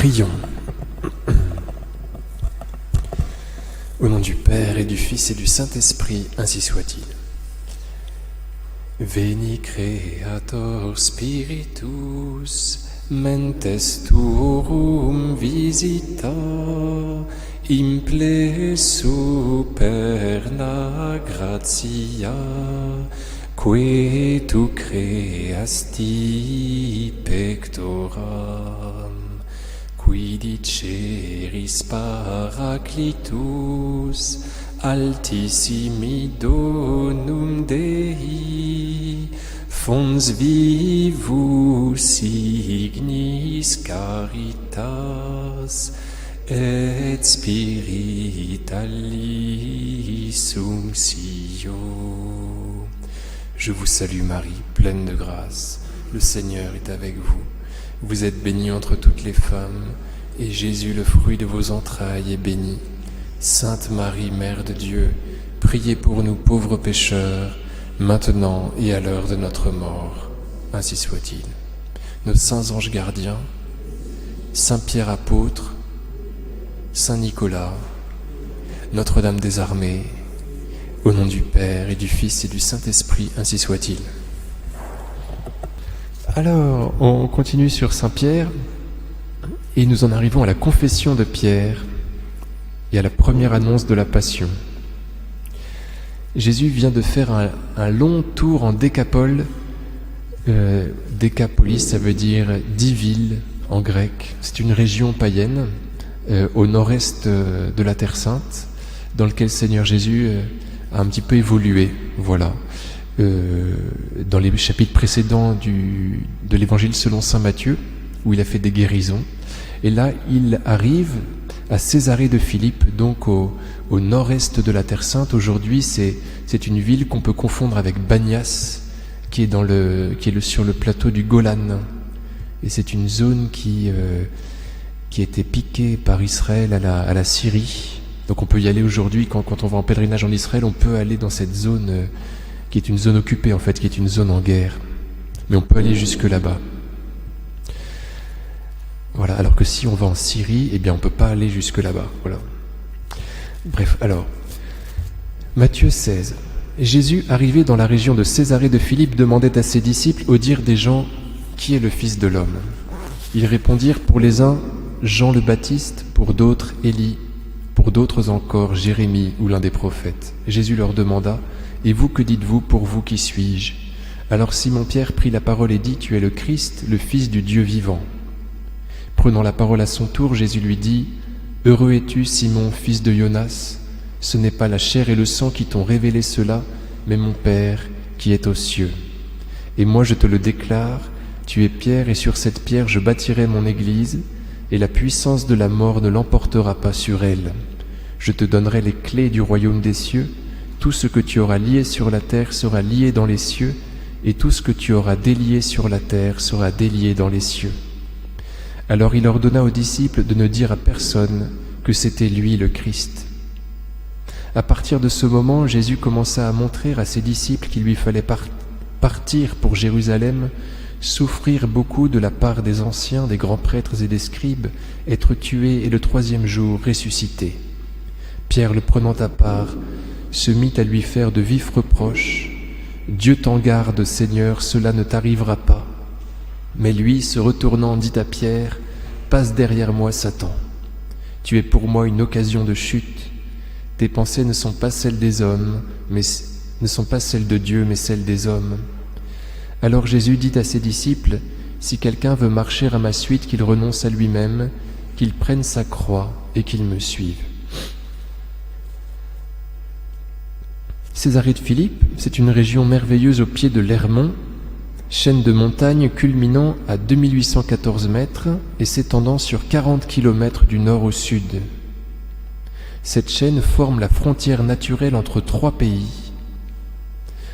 Prions. Au nom du Père et du Fils et du Saint-Esprit, ainsi soit-il. Veni Creator Spiritus, mentes tuorum visita, imple superna gratia, que tu creasti pectoram, qui diceris Paraclitus, altissimi donum Dei, fons vivus signis caritas, et spiritualis sunctio. Je vous salue Marie, pleine de grâce, le Seigneur est avec vous. Vous êtes bénie entre toutes les femmes, et Jésus, le fruit de vos entrailles, est béni. Sainte Marie, Mère de Dieu, priez pour nous pauvres pécheurs, maintenant et à l'heure de notre mort. Ainsi soit-il. Nos saints anges gardiens, Saint Pierre apôtre, Saint Nicolas, Notre-Dame des Armées, au nom du Père et du Fils et du Saint-Esprit, ainsi soit-il. Alors, on continue sur Saint Pierre, et nous en arrivons à la confession de Pierre et à la première annonce de la Passion. Jésus vient de faire un long tour en Décapole. Décapolis, ça veut dire 10 villes en grec. C'est une région païenne au nord-est de la Terre Sainte, dans laquelle Seigneur Jésus a un petit peu évolué. Voilà. Dans les chapitres précédents de l'Évangile selon saint Matthieu, où il a fait des guérisons. Et là, il arrive à Césarée de Philippe, donc au nord-est de la Terre Sainte. Aujourd'hui, c'est une ville qu'on peut confondre avec Banias, qui est sur le plateau du Golan. Et c'est une zone qui a été piquée par Israël à la Syrie. Donc on peut y aller aujourd'hui, quand on va en pèlerinage en Israël, on peut aller dans cette zone qui est une zone occupée en fait, qui est une zone en guerre. Mais on peut aller jusque là-bas. Voilà, alors que si on va en Syrie, eh bien on ne peut pas aller jusque là-bas. Voilà. Bref, alors, Matthieu 16. Jésus, arrivé dans la région de Césarée de Philippe, demandait à ses disciples, au dire des gens, qui est le Fils de l'homme ? Ils répondirent, pour les uns, Jean le Baptiste, pour d'autres, Élie, pour d'autres encore, Jérémie ou l'un des prophètes. Jésus leur demanda, et vous, que dites-vous, pour vous, qui suis-je ? Alors Simon-Pierre prit la parole et dit, tu es le Christ, le Fils du Dieu vivant. Prenant la parole à son tour, Jésus lui dit, heureux es-tu, Simon, fils de Jonas, ce n'est pas la chair et le sang qui t'ont révélé cela, mais mon Père qui est aux cieux. Et moi je te le déclare, tu es Pierre, et sur cette pierre je bâtirai mon église, et la puissance de la mort ne l'emportera pas sur elle. Je te donnerai les clés du royaume des cieux, tout ce que tu auras lié sur la terre sera lié dans les cieux, et tout ce que tu auras délié sur la terre sera délié dans les cieux. Alors il ordonna aux disciples de ne dire à personne que c'était lui le Christ. À partir de ce moment, Jésus commença à montrer à ses disciples qu'il lui fallait partir pour Jérusalem, souffrir beaucoup de la part des anciens, des grands prêtres et des scribes, être tué et le 3e jour ressusciter. Pierre, le prenant à part, se mit à lui faire de vifs reproches. « Dieu t'en garde, Seigneur, cela ne t'arrivera pas. » Mais lui, se retournant, dit à Pierre, « Passe derrière moi, Satan. Tu es pour moi une occasion de chute. Tes pensées ne sont pas celles des hommes, mais ne sont pas celles de Dieu, mais celles des hommes. » Alors Jésus dit à ses disciples, « Si quelqu'un veut marcher à ma suite, qu'il renonce à lui-même, qu'il prenne sa croix et qu'il me suive. » Césarée de Philippe, c'est une région merveilleuse au pied de l'Hermon, chaîne de montagnes culminant à 2814 mètres et s'étendant sur 40 km du nord au sud. Cette chaîne forme la frontière naturelle entre 3 pays.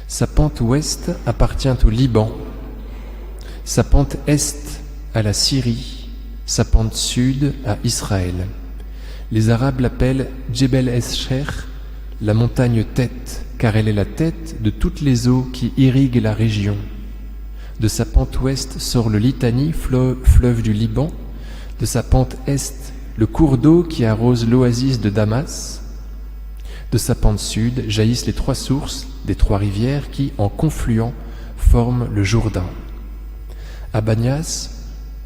Sa pente ouest appartient au Liban, sa pente est à la Syrie, sa pente sud à Israël. Les Arabes l'appellent Djebel Es-Sher, la montagne tête, car elle est la tête de toutes les eaux qui irriguent la région. De sa pente ouest sort le Litani, fleuve du Liban. De sa pente est, le cours d'eau qui arrose l'oasis de Damas. De sa pente sud jaillissent les 3 sources des 3 rivières qui, en confluant, forment le Jourdain. À Banias,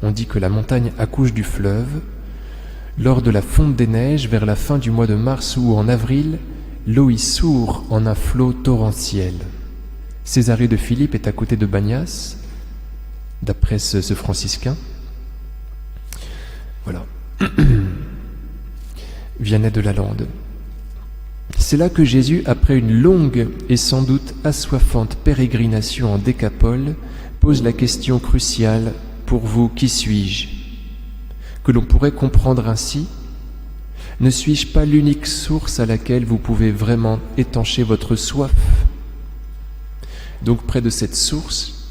on dit que la montagne accouche du fleuve. Lors de la fonte des neiges, vers la fin du mois de mars ou en avril, l'eau y sourd en un flot torrentiel. Césarée de Philippe est à côté de Banias, d'après ce franciscain. Voilà. Vianney de Lalande. C'est là que Jésus, après une longue et sans doute assoiffante pérégrination en Décapole, pose la question cruciale: pour vous, qui suis-je? Que l'on pourrait comprendre ainsi: ne suis-je pas l'unique source à laquelle vous pouvez vraiment étancher votre soif? Donc près de cette source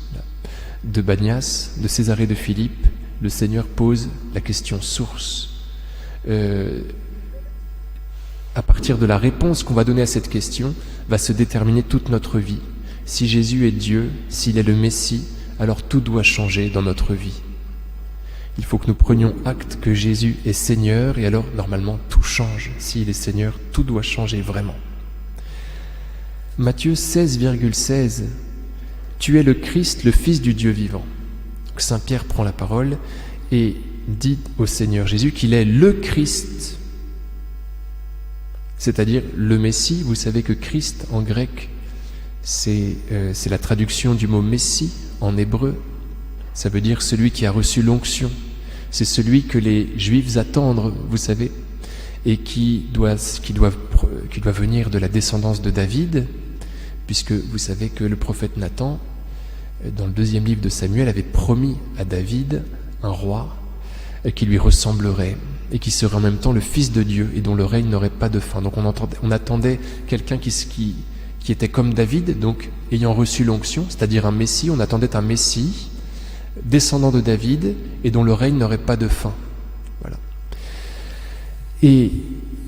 de Banias, de Césarée de Philippe, le Seigneur pose la question source. À partir de la réponse qu'on va donner à cette question, va se déterminer toute notre vie. Si Jésus est Dieu, s'il est le Messie, alors tout doit changer dans notre vie. Il faut que nous prenions acte que Jésus est Seigneur, et alors normalement tout change. S'il est Seigneur, tout doit changer vraiment. Matthieu 16,16 « Tu es le Christ, le Fils du Dieu vivant ». Saint Pierre prend la parole et dit au Seigneur Jésus qu'il est le Christ, c'est-à-dire le Messie. Vous savez que Christ en grec, c'est la traduction du mot Messie en hébreu. Ça veut dire celui qui a reçu l'onction. C'est celui que les Juifs attendent, vous savez, et qui doit venir de la descendance de David, puisque vous savez que le prophète Nathan, dans le 2e livre de Samuel, avait promis à David un roi qui lui ressemblerait et qui serait en même temps le Fils de Dieu et dont le règne n'aurait pas de fin. Donc on attendait quelqu'un qui était comme David, donc ayant reçu l'onction, c'est-à-dire un Messie. On attendait un Messie descendant de David et dont le règne n'aurait pas de fin. Voilà. Et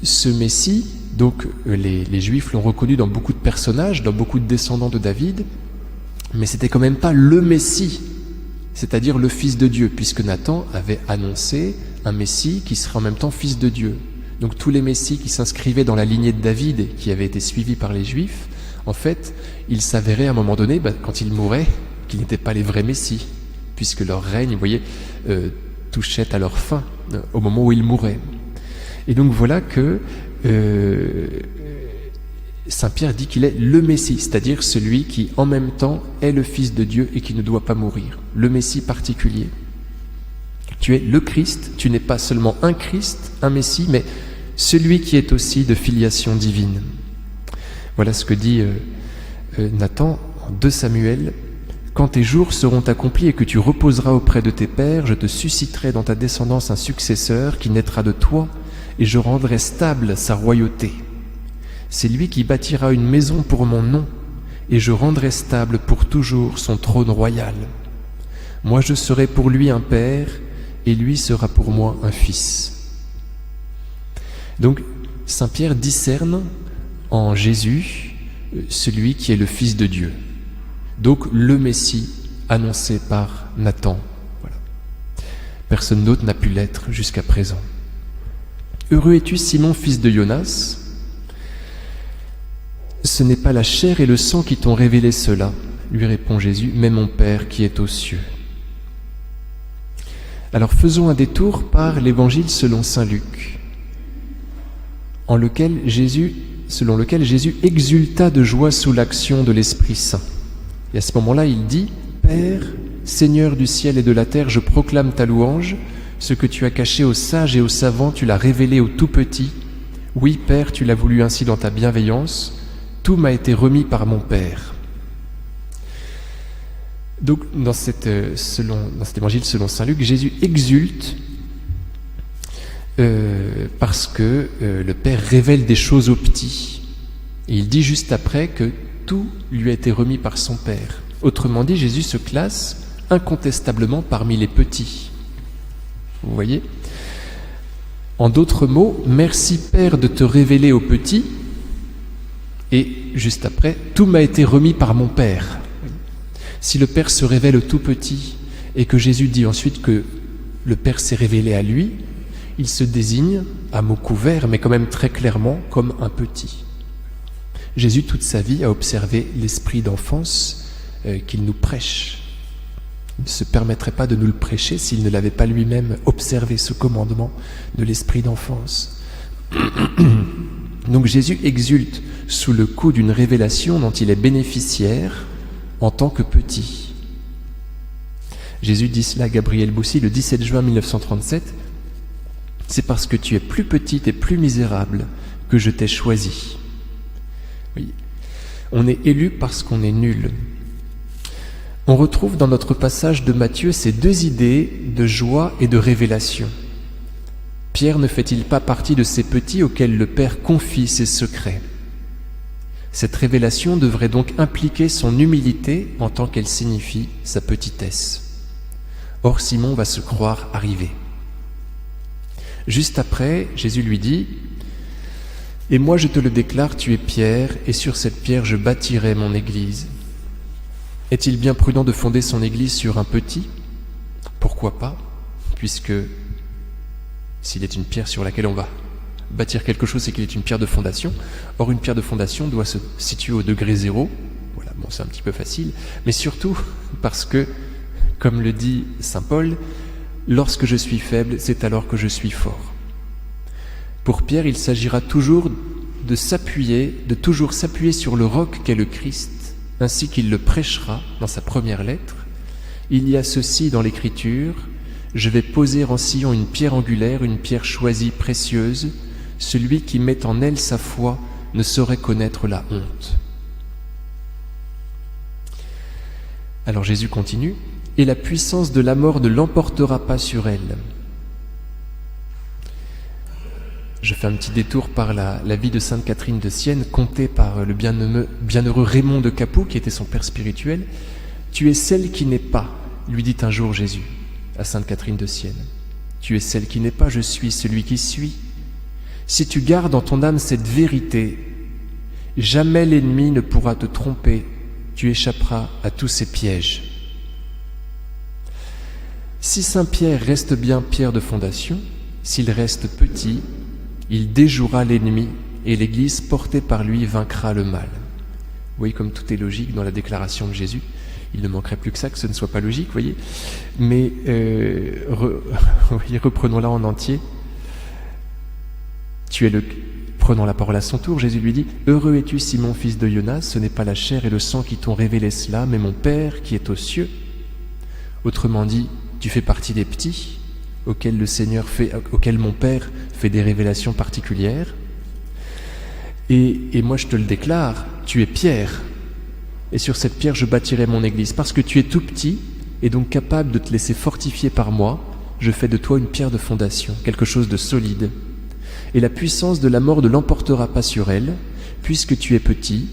ce Messie, donc les Juifs l'ont reconnu dans beaucoup de personnages, dans beaucoup de descendants de David, mais c'était quand même pas le Messie, c'est-à-dire le Fils de Dieu, puisque Nathan avait annoncé un Messie qui serait en même temps Fils de Dieu. Donc tous les Messies qui s'inscrivaient dans la lignée de David et qui avaient été suivis par les Juifs, en fait, ils s'avéraient à un moment donné, quand ils mouraient, qu'ils n'étaient pas les vrais Messies, puisque leur règne, vous voyez, touchait à leur fin au moment où ils mouraient. Et donc voilà que Saint Pierre dit qu'il est le Messie, c'est-à-dire celui qui en même temps est le Fils de Dieu et qui ne doit pas mourir, le Messie particulier. Tu es le Christ, tu n'es pas seulement un Christ, un Messie, mais celui qui est aussi de filiation divine. Voilà ce que dit Nathan en 2 Samuel. Quand tes jours seront accomplis et que tu reposeras auprès de tes pères, je te susciterai dans ta descendance un successeur qui naîtra de toi, et je rendrai stable sa royauté. C'est lui qui bâtira une maison pour mon nom, et je rendrai stable pour toujours son trône royal. Moi je serai pour lui un père, et lui sera pour moi un fils. Donc Saint Pierre discerne en Jésus celui qui est le Fils de Dieu. Donc le Messie annoncé par Nathan. Voilà. Personne d'autre n'a pu l'être jusqu'à présent. Heureux es-tu, Simon, fils de Jonas. Ce n'est pas la chair et le sang qui t'ont révélé cela, lui répond Jésus, mais mon Père qui est aux cieux. Alors faisons un détour par l'évangile selon saint Luc, selon lequel Jésus exulta de joie sous l'action de l'Esprit Saint. Et à ce moment-là, il dit « Père, Seigneur du ciel et de la terre, je proclame ta louange. Ce que tu as caché aux sages et aux savants, tu l'as révélé aux tout-petits. Oui, Père, tu l'as voulu ainsi dans ta bienveillance. Tout m'a été remis par mon Père. » Donc, dans cet évangile selon saint Luc, Jésus exulte parce que le Père révèle des choses aux petits. Et il dit juste après que tout lui a été remis par son Père. Autrement dit, Jésus se classe incontestablement parmi les petits. Vous voyez ? En d'autres mots, merci Père de te révéler aux petits, et juste après, tout m'a été remis par mon Père. Si le Père se révèle aux tout petits, et que Jésus dit ensuite que le Père s'est révélé à lui, il se désigne, à mots couverts, mais quand même très clairement, comme un petit. Jésus, toute sa vie, a observé l'esprit d'enfance qu'il nous prêche. Il ne se permettrait pas de nous le prêcher s'il ne l'avait pas lui-même observé, ce commandement de l'esprit d'enfance. Donc Jésus exulte sous le coup d'une révélation dont il est bénéficiaire en tant que petit. Jésus dit cela à Gabriel Boussy le 17 juin 1937. « C'est parce que tu es plus petite et plus misérable que je t'ai choisi. » Oui. On est élu parce qu'on est nul. On retrouve dans notre passage de Matthieu ces deux idées de joie et de révélation. Pierre ne fait-il pas partie de ces petits auxquels le Père confie ses secrets? Cette révélation devrait donc impliquer son humilité en tant qu'elle signifie sa petitesse. Or Simon va se croire arrivé. Juste après, Jésus lui dit « Et moi je te le déclare, tu es Pierre, et sur cette pierre je bâtirai mon Église. » Est-il bien prudent de fonder son Église sur un petit? Pourquoi pas, puisque s'il est une pierre sur laquelle on va bâtir quelque chose, c'est qu'il est une pierre de fondation. Or, une pierre de fondation doit se situer au degré zéro. Voilà, bon, c'est un petit peu facile, mais surtout parce que, comme le dit saint Paul, « Lorsque je suis faible, c'est alors que je suis fort. » Pour Pierre, il s'agira toujours de toujours s'appuyer sur le roc qu'est le Christ, ainsi qu'il le prêchera dans sa première lettre. Il y a ceci dans l'Écriture: « Je vais poser en Sion une pierre angulaire, une pierre choisie, précieuse. Celui qui met en elle sa foi ne saurait connaître la honte. » Alors Jésus continue: « Et la puissance de la mort ne l'emportera pas sur elle. » Je fais un petit détour par la vie de Sainte Catherine de Sienne, contée par le bienheureux Raymond de Capoue, qui était son père spirituel. « Tu es celle qui n'est pas, lui dit un jour Jésus à Sainte Catherine de Sienne. Tu es celle qui n'est pas, je suis celui qui suis. Si tu gardes en ton âme cette vérité, jamais l'ennemi ne pourra te tromper, tu échapperas à tous ses pièges. » Si Saint Pierre reste bien pierre de fondation, s'il reste petit, il déjouera l'ennemi et l'Église portée par lui vaincra le mal. Vous voyez comme tout est logique dans la déclaration de Jésus. Il ne manquerait plus que ça, que ce ne soit pas logique, vous voyez. Mais reprenons-la en entier. Prenons la parole à son tour, Jésus lui dit: « Heureux es-tu, Simon, fils de Jonas, ce n'est pas la chair et le sang qui t'ont révélé cela, mais mon Père qui est aux cieux. » Autrement dit, tu fais partie des petits auxquels mon Père fait des révélations particulières. Et moi je te le déclare, tu es Pierre, et sur cette pierre je bâtirai mon Église. Parce que tu es tout petit et donc capable de te laisser fortifier par moi, je fais de toi une pierre de fondation, quelque chose de solide. Et la puissance de la mort ne l'emportera pas sur elle, puisque tu es petit,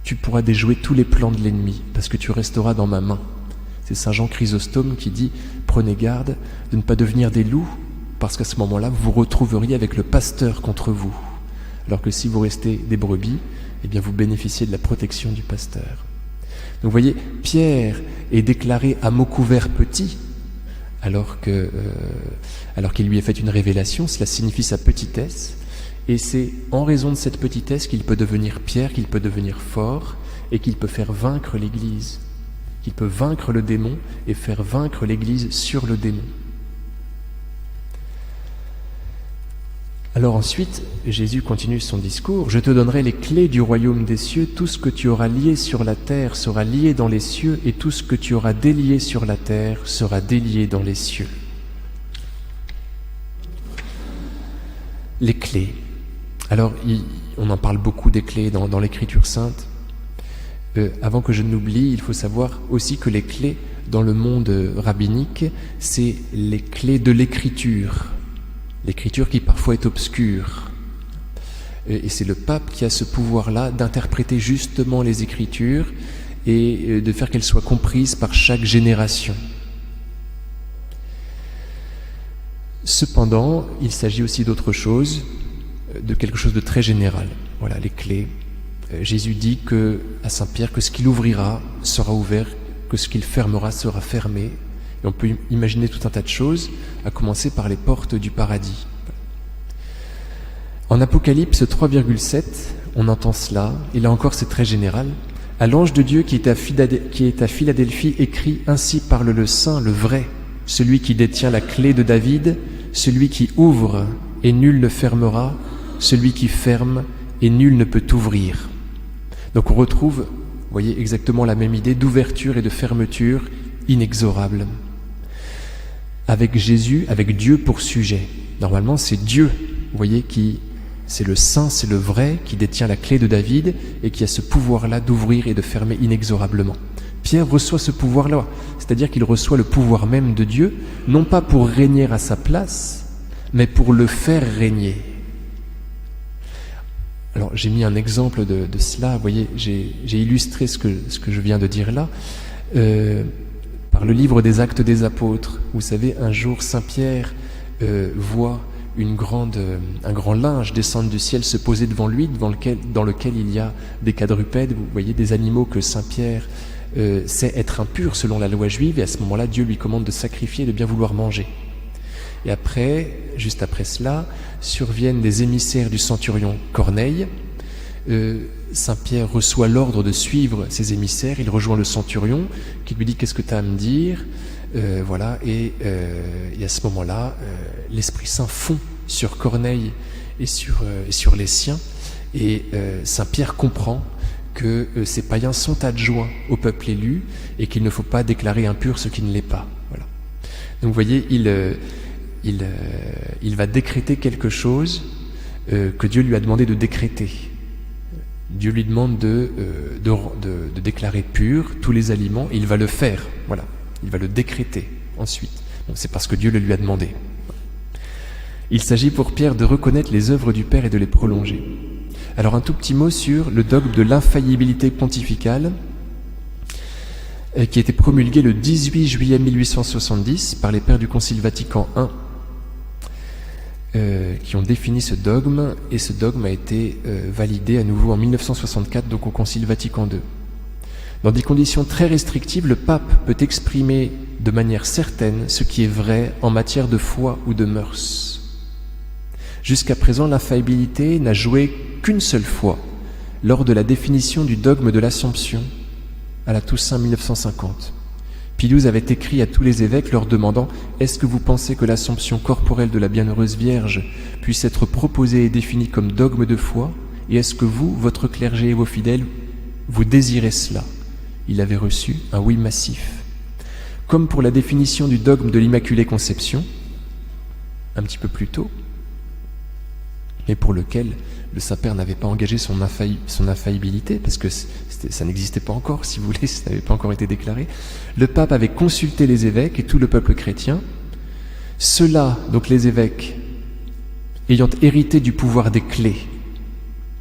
tu pourras déjouer tous les plans de l'ennemi, parce que tu resteras dans ma main. C'est saint Jean Chrysostome qui dit « Prenez garde de ne pas devenir des loups, parce qu'à ce moment-là, vous vous retrouveriez avec le pasteur contre vous. Alors que si vous restez des brebis, eh bien vous bénéficiez de la protection du pasteur. » Donc vous voyez, Pierre est déclaré à mots couverts petit, alors qu'il lui a fait une révélation. Cela signifie sa petitesse, et c'est en raison de cette petitesse qu'il peut devenir Pierre, qu'il peut devenir fort, et qu'il peut faire vaincre l'Église, qu'il peut vaincre le démon et faire vaincre l'Église sur le démon. Alors ensuite, Jésus continue son discours: « Je te donnerai les clés du royaume des cieux, tout ce que tu auras lié sur la terre sera lié dans les cieux, et tout ce que tu auras délié sur la terre sera délié dans les cieux. » Les clés. Alors, on en parle beaucoup des clés dans l'Écriture sainte. Avant que je n'oublie, il faut savoir aussi que les clés dans le monde rabbinique, c'est les clés de l'Écriture. L'Écriture qui parfois est obscure. Et c'est le pape qui a ce pouvoir-là d'interpréter justement les Écritures et de faire qu'elles soient comprises par chaque génération. Cependant, il s'agit aussi d'autre chose, de quelque chose de très général. Voilà, les clés. Jésus dit à Saint Pierre que ce qu'il ouvrira sera ouvert, que ce qu'il fermera sera fermé, Et on peut imaginer tout un tas de choses, à commencer par les portes du paradis. En Apocalypse 3,7, on entend cela, et là encore c'est très général. À l'ange de Dieu qui est à Philadelphie écrit: ainsi parle le Saint, le vrai, celui qui détient la clé de David, celui qui ouvre et nul ne fermera, celui qui ferme et nul ne peut ouvrir. Donc on retrouve, vous voyez, exactement la même idée d'ouverture et de fermeture inexorable. Avec Jésus, avec Dieu pour sujet. Normalement c'est Dieu, vous voyez, c'est le Saint, c'est le vrai, qui détient la clé de David et qui a ce pouvoir-là d'ouvrir et de fermer inexorablement. Pierre reçoit ce pouvoir-là, c'est-à-dire qu'il reçoit le pouvoir même de Dieu, non pas pour régner à sa place, mais pour le faire régner. Alors j'ai mis un exemple de cela, vous voyez, j'ai illustré ce que je viens de dire là, par le livre des Actes des Apôtres. Vous savez, un jour Saint Pierre voit un grand linge descendre du ciel, se poser devant lui, dans lequel il y a des quadrupèdes, vous voyez, des animaux que Saint Pierre sait être impurs selon la loi juive, et à ce moment-là, Dieu lui commande de sacrifier et de bien vouloir manger. Et après, juste après cela, surviennent des émissaires du centurion Corneille. Saint Pierre reçoit l'ordre de suivre ces émissaires, il rejoint le centurion qui lui dit: qu'est-ce que tu as à me dire ? Voilà, et à ce moment-là, l'Esprit Saint fond sur Corneille et sur les siens, et Saint Pierre comprend que ces païens sont adjoints au peuple élu et qu'il ne faut pas déclarer impur ce qui ne l'est pas. Voilà. Donc vous voyez, il va décréter quelque chose que Dieu lui a demandé de décréter. Dieu lui demande de déclarer pur tous les aliments, et il va le faire. Voilà. Il va le décréter ensuite. Donc c'est parce que Dieu le lui a demandé. Il s'agit pour Pierre de reconnaître les œuvres du Père et de les prolonger. Alors un tout petit mot sur le dogme de l'infaillibilité pontificale qui a été promulgué le 18 juillet 1870 par les pères du Concile Vatican I qui ont défini ce dogme, et ce dogme a été validé à nouveau en 1964, donc au Concile Vatican II. Dans des conditions très restrictives, le pape peut exprimer de manière certaine ce qui est vrai en matière de foi ou de mœurs. Jusqu'à présent, l'infaillibilité n'a joué qu'une seule fois, lors de la définition du dogme de l'Assomption à la Toussaint 1950. Pie XII avait écrit à tous les évêques leur demandant: est-ce que vous pensez que l'Assomption corporelle de la Bienheureuse Vierge puisse être proposée et définie comme dogme de foi, et est-ce que vous, votre clergé et vos fidèles, vous désirez cela? Il avait reçu un oui massif. Comme pour la définition du dogme de l'Immaculée Conception, un petit peu plus tôt, mais pour lequel le Saint-Père n'avait pas engagé son infaillibilité, parce que ça n'existait pas encore, si vous voulez, ça n'avait pas encore été déclaré. Le pape avait consulté les évêques et tout le peuple chrétien. Ceux-là, donc les évêques, ayant hérité du pouvoir des clés,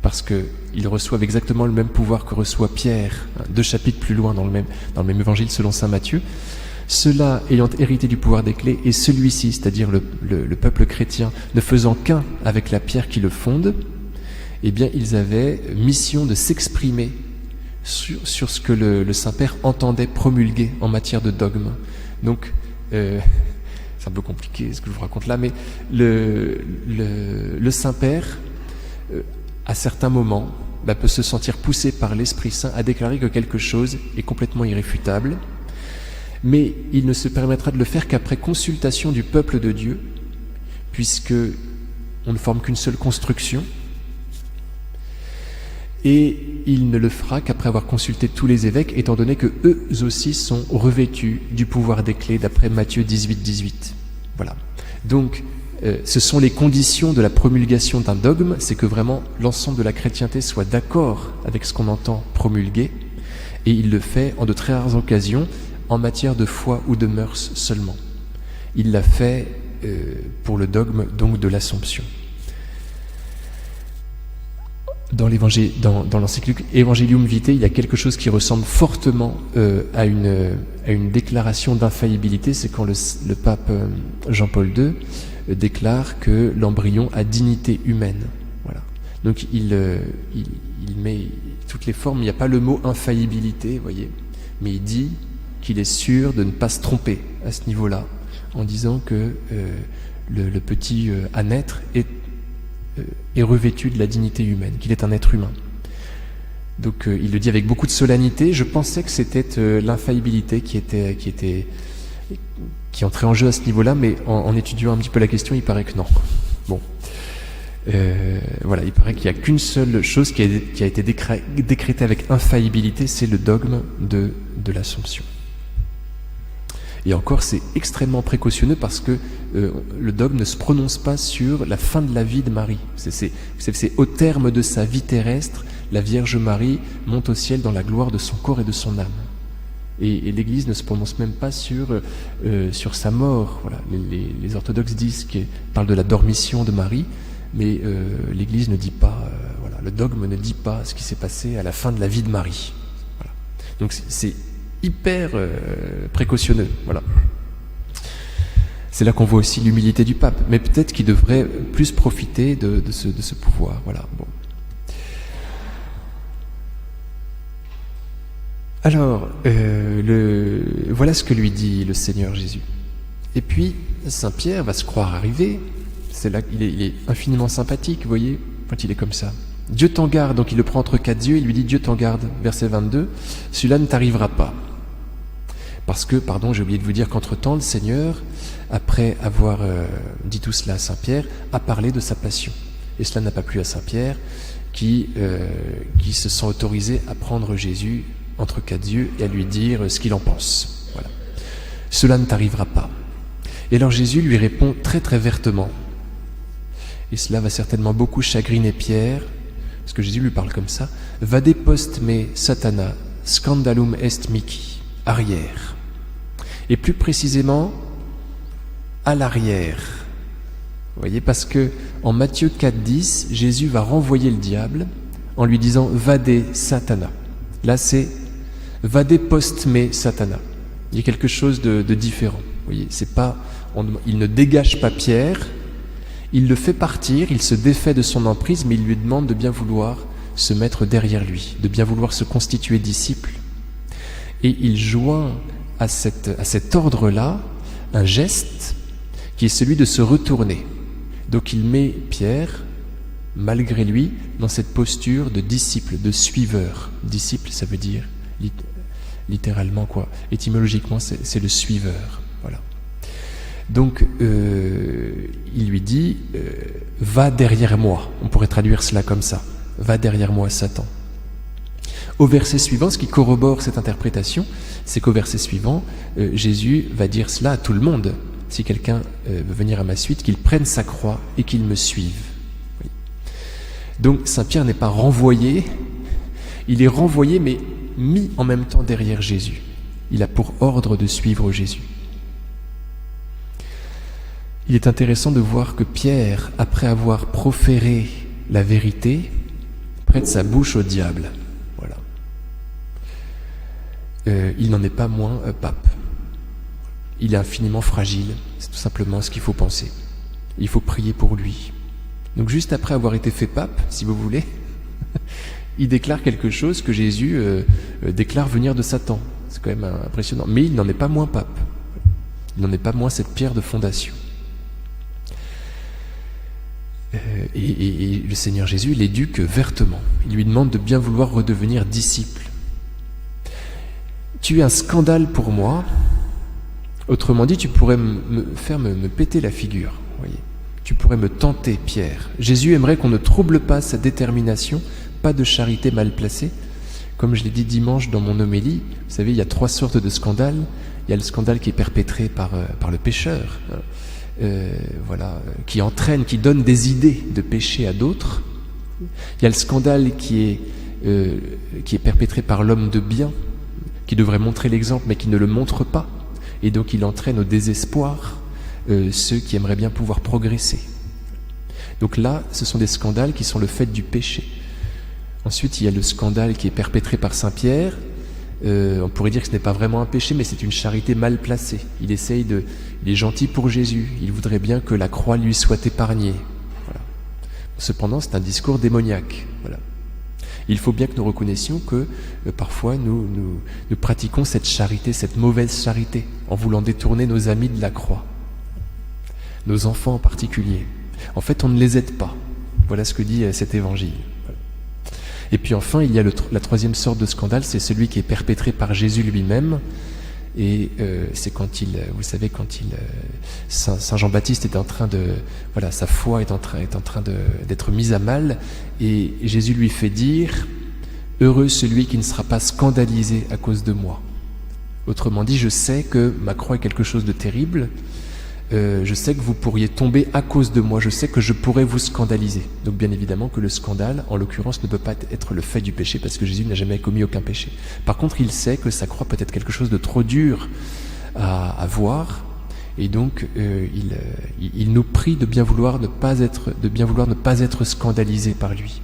parce qu'ils reçoivent exactement le même pouvoir que reçoit Pierre, 2 chapitres plus loin dans le même évangile selon saint Matthieu, ceux-là ayant hérité du pouvoir des clés, et celui-ci, c'est-à-dire le peuple chrétien, ne faisant qu'un avec la pierre qui le fonde, eh bien ils avaient mission de s'exprimer sur ce que le Saint-Père entendait promulguer en matière de dogme. Donc, c'est un peu compliqué ce que je vous raconte là, mais le Saint-Père, à certains moments, peut se sentir poussé par l'Esprit Saint à déclarer que quelque chose est complètement irréfutable, mais il ne se permettra de le faire qu'après consultation du peuple de Dieu, puisque on ne forme qu'une seule construction, et il ne le fera qu'après avoir consulté tous les évêques, étant donné que eux aussi sont revêtus du pouvoir des clés, d'après Matthieu 18. Voilà. Donc, ce sont les conditions de la promulgation d'un dogme, c'est que vraiment l'ensemble de la chrétienté soit d'accord avec ce qu'on entend promulguer, et il le fait en de très rares occasions, en matière de foi ou de mœurs seulement. Il l'a fait pour le dogme donc de l'Assomption. Dans l'encyclique Evangelium Vitae, il y a quelque chose qui ressemble fortement à une déclaration d'infaillibilité, c'est quand le pape Jean-Paul II déclare que l'embryon a dignité humaine. Voilà. Donc il met toutes les formes, il n'y a pas le mot infaillibilité, voyez, mais il dit qu'il est sûr de ne pas se tromper à ce niveau-là, en disant que le petit à naître est revêtu de la dignité humaine, qu'il est un être humain. Donc il le dit avec beaucoup de solennité. Je pensais que c'était l'infaillibilité qui entrait en jeu à ce niveau-là, mais en étudiant un petit peu la question, il paraît que non. Bon. Voilà, il paraît qu'il n'y a qu'une seule chose qui a été décrétée avec infaillibilité, c'est le dogme de l'Assomption. Et encore, c'est extrêmement précautionneux parce que le dogme ne se prononce pas sur la fin de la vie de Marie. C'est au terme de sa vie terrestre, la Vierge Marie monte au ciel dans la gloire de son corps et de son âme. Et l'Église ne se prononce même pas sur sa mort. Voilà. Les orthodoxes parlent de la dormition de Marie, mais l'Église ne dit pas, voilà, le dogme ne dit pas ce qui s'est passé à la fin de la vie de Marie. Voilà. Donc c'est hyper précautionneux. Voilà. C'est là qu'on voit aussi l'humilité du pape, mais peut-être qu'il devrait plus profiter de ce pouvoir. Voilà. Bon. Alors, voilà ce que lui dit le Seigneur Jésus. Et puis, Saint Pierre va se croire arrivé. C'est là qu'il est infiniment sympathique, vous voyez, quand il est comme ça. Dieu t'en garde, donc il le prend entre quatre yeux, il lui dit Dieu t'en garde, verset 22, celui-là ne t'arrivera pas. Parce que, pardon, j'ai oublié de vous dire qu'entre-temps, le Seigneur, après avoir dit tout cela à Saint Pierre, a parlé de sa passion. Et cela n'a pas plu à Saint Pierre, qui se sent autorisé à prendre Jésus entre quatre yeux et à lui dire ce qu'il en pense. Voilà. Cela ne t'arrivera pas. Et alors Jésus lui répond très très vertement. Et cela va certainement beaucoup chagriner Pierre, parce que Jésus lui parle comme ça. Vade post me satana, scandalum est mihi, arrière. Et plus précisément, à l'arrière. Vous voyez, parce que en Matthieu 4,10, Jésus va renvoyer le diable en lui disant vade satana. Là c'est vade post me satana. Il y a quelque chose de différent. Vous voyez, c'est pas, il ne dégage pas Pierre, il le fait partir, il se défait de son emprise, mais il lui demande de bien vouloir se mettre derrière lui, de bien vouloir se constituer disciple. Et il joint à cet ordre-là un geste qui est celui de se retourner. Donc il met Pierre, malgré lui, dans cette posture de disciple, de suiveur. Disciple, ça veut dire, littéralement quoi, étymologiquement, c'est le suiveur. Voilà. Donc, il lui dit, va derrière moi. On pourrait traduire cela comme ça. Va derrière moi, Satan. Au verset suivant, ce qui corrobore cette interprétation, c'est qu'au verset suivant, Jésus va dire cela à tout le monde. Si quelqu'un veut venir à ma suite, qu'il prenne sa croix et qu'il me suive. Oui. Donc, Saint Pierre n'est pas renvoyé, il est renvoyé, mais mis en même temps derrière Jésus. Il a pour ordre de suivre Jésus. Il est intéressant de voir que Pierre, après avoir proféré la vérité, prête sa bouche au diable. Voilà. Il n'en est pas moins pape. Il est infiniment fragile, c'est tout simplement ce qu'il faut penser. Il faut prier pour lui. Donc juste après avoir été fait pape, si vous voulez, il déclare quelque chose que Jésus déclare venir de Satan. C'est quand même impressionnant. Mais il n'en est pas moins pape. Il n'en est pas moins cette pierre de fondation. Et le Seigneur Jésus l'éduque vertement. Il lui demande de bien vouloir redevenir disciple. Tu es un scandale pour moi. Autrement dit, tu pourrais me péter la figure. Voyez. Tu pourrais me tenter, Pierre. Jésus aimerait qu'on ne trouble pas sa détermination, pas de charité mal placée. Comme je l'ai dit dimanche dans mon homélie, vous savez, il y a 3 sortes de scandales. Il y a le scandale qui est perpétré par le pécheur. Voilà, qui entraîne, qui donne des idées de péché à d'autres. Il y a le scandale qui est perpétré par l'homme de bien, qui devrait montrer l'exemple mais qui ne le montre pas, et donc il entraîne au désespoir ceux qui aimeraient bien pouvoir progresser. Donc là, ce sont des scandales qui sont le fait du péché. Ensuite, il y a le scandale qui est perpétré par Saint Pierre. On pourrait dire que ce n'est pas vraiment un péché, mais c'est une charité mal placée. Il est gentil pour Jésus, il voudrait bien que la croix lui soit épargnée. Voilà. Cependant, c'est un discours démoniaque. Voilà. Il faut bien que nous reconnaissions que parfois nous pratiquons cette charité, cette mauvaise charité, en voulant détourner nos amis de la croix, nos enfants en particulier. En fait, on ne les aide pas. Voilà ce que dit cet évangile. Et puis enfin, il y a la troisième sorte de scandale, c'est celui qui est perpétré par Jésus lui-même. Et c'est quand Saint Jean-Baptiste est en train de, voilà, sa foi est en train d'être mise à mal, et Jésus lui fait dire « Heureux celui qui ne sera pas scandalisé à cause de moi ». Autrement dit, je sais que ma croix est quelque chose de terrible, je sais que vous pourriez tomber à cause de moi, je sais que je pourrais vous scandaliser. Donc bien évidemment que le scandale, en l'occurrence, ne peut pas être le fait du péché, parce que Jésus n'a jamais commis aucun péché. Par contre, il sait que sa croix peut être quelque chose de trop dur à voir, et donc il nous prie de bien vouloir ne pas être scandalisé par lui.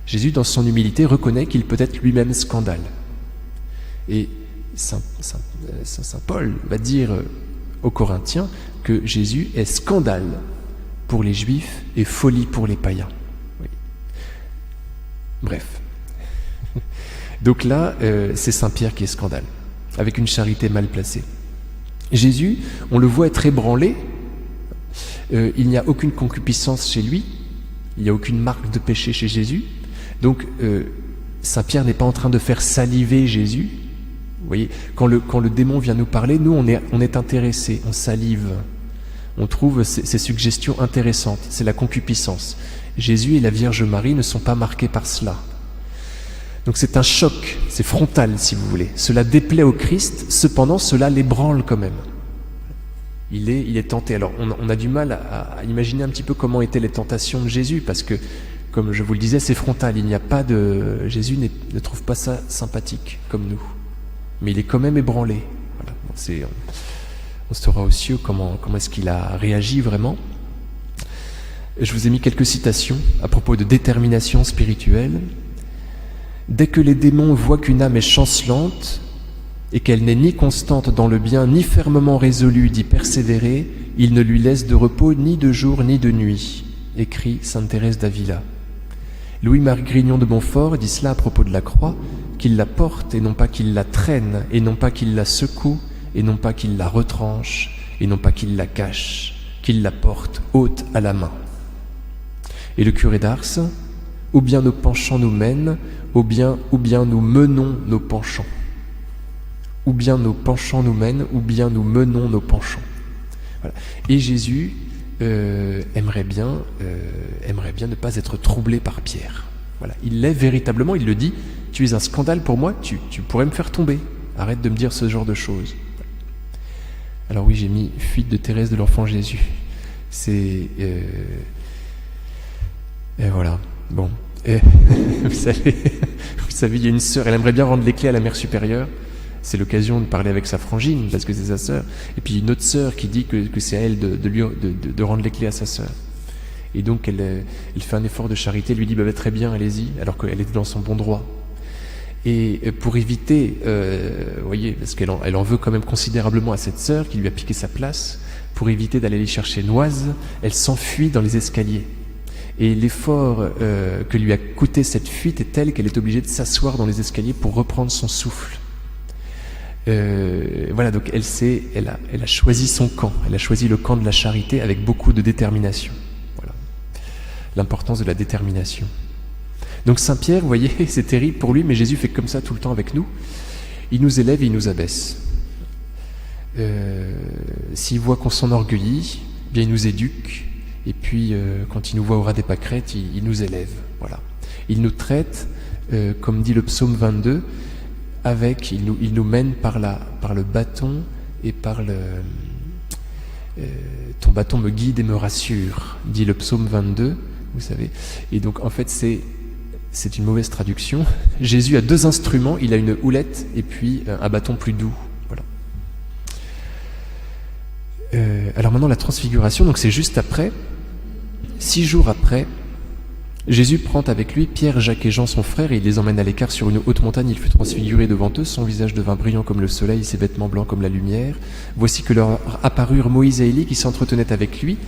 Jésus, dans son humilité, reconnaît qu'il peut être lui-même scandale. Et Saint Paul va dire aux Corinthiens que Jésus est scandale pour les Juifs et folie pour les païens. Oui. Bref. Donc là, c'est Saint Pierre qui est scandale, avec une charité mal placée. Jésus, on le voit être ébranlé, il n'y a aucune concupiscence chez lui, il n'y a aucune marque de péché chez Jésus. Donc Saint Pierre n'est pas en train de faire saliver Jésus. Vous voyez, quand le démon vient nous parler, nous on est intéressés, on salive, on trouve ces suggestions intéressantes, c'est la concupiscence. Jésus et la Vierge Marie ne sont pas marqués par cela. Donc c'est un choc, c'est frontal si vous voulez. Cela déplaît au Christ, cependant cela l'ébranle quand même. Il est tenté. Alors on a du mal à imaginer un petit peu comment étaient les tentations de Jésus, parce que, comme je vous le disais, c'est frontal. Jésus ne trouve pas ça sympathique comme nous. Mais il est quand même ébranlé. Voilà. On saura aux cieux comment est-ce qu'il a réagi vraiment. Je vous ai mis quelques citations à propos de détermination spirituelle. Dès que les démons voient qu'une âme est chancelante et qu'elle n'est ni constante dans le bien, ni fermement résolue d'y persévérer, ils ne lui laissent de repos ni de jour ni de nuit, écrit sainte Thérèse d'Avila. Louis-Marie Grignon de Montfort dit cela à propos de la croix, qu'il la porte et non pas qu'il la traîne, et non pas qu'il la secoue, et non pas qu'il la retranche, et non pas qu'il la cache, qu'il la porte haute à la main. Et le curé d'Ars, ou bien nos penchants nous mènent, ou bien nous menons nos penchants. Ou bien nos penchants nous mènent, ou bien nous menons nos penchants. Voilà. Et Jésus aimerait bien ne pas être troublé par Pierre. Voilà. Il l'est véritablement, il le dit, tu es un scandale pour moi, tu pourrais me faire tomber. Arrête de me dire ce genre de choses. Alors oui, j'ai mis fuite de Thérèse de l'Enfant Jésus. C'est... Et voilà, bon. Vous savez, il y a une sœur, elle aimerait bien rendre les clés à la mère supérieure. C'est l'occasion de parler avec sa frangine, parce que c'est sa sœur. Et puis une autre sœur qui dit que c'est à elle de rendre les clés à sa sœur. Et donc elle fait un effort de charité, elle lui dit bah, très bien, allez-y, alors qu'elle était dans son bon droit. Et pour éviter, vous voyez, parce qu'elle en veut quand même considérablement à cette sœur qui lui a piqué sa place, pour éviter d'aller les chercher Noise, elle s'enfuit dans les escaliers. Et l'effort que lui a coûté cette fuite est tel qu'elle est obligée de s'asseoir dans les escaliers pour reprendre son souffle. Voilà, donc elle a choisi son camp, elle a choisi le camp de la charité avec beaucoup de détermination. Voilà. L'importance de la détermination. Donc Saint-Pierre, vous voyez, c'est terrible pour lui, mais Jésus fait comme ça tout le temps avec nous. Il nous élève et il nous abaisse. S'il voit qu'on s'enorgueillit, bien il nous éduque, et puis quand il nous voit au ras des pâquerettes, il nous élève. Voilà. Il nous traite, comme dit le psaume 22, il nous mène par le bâton et par le... ton bâton me guide et me rassure, dit le psaume 22, vous savez. Et donc en fait c'est une mauvaise traduction. Jésus a deux instruments, il a une houlette et puis un bâton plus doux. Voilà. Alors maintenant la transfiguration, donc c'est juste après, 6 jours après, Jésus prend avec lui Pierre, Jacques et Jean son frère et il les emmène à l'écart sur une haute montagne. Il fut transfiguré devant eux, son visage devint brillant comme le soleil, ses vêtements blancs comme la lumière. Voici que leur apparurent Moïse et Élie qui s'entretenaient avec lui.